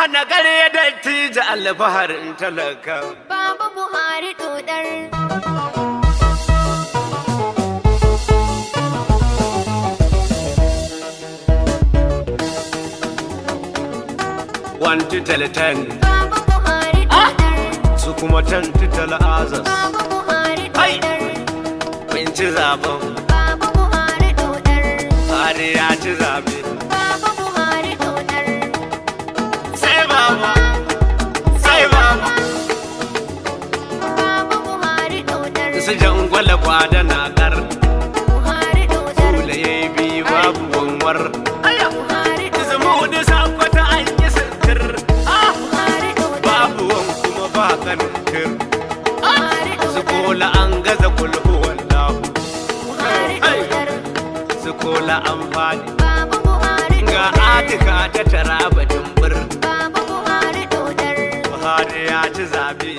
hana gare dattijo alfaharin talaka. Baba Buhari dodar. One to tell 10, Baba Buhari dodar. su kuma 10 to tell others. Baba Buhari Hai! dodar. Mun ci zaben, Baba Buhari dodar. Buhari ya ci zabe. Baba Buhari dodar. Sai baba, sai baba. Baba Buhari dodar. Su jangwala kwada na kar, Buhari dodar. kula ya yi biyu babu wanwar. Buhari dodar. Zama da sakwata an yi sintir, Buhari dodar. babu wan kuma ba kanintir. Buhari Su dodar. kola an gaza kulhu wallahu, Buhari dodar. su kola an fadi. Baba Buhari Ga dodar. atika ta tara batun bir, Baba Buhari dodar. Buhari ya ci zabe.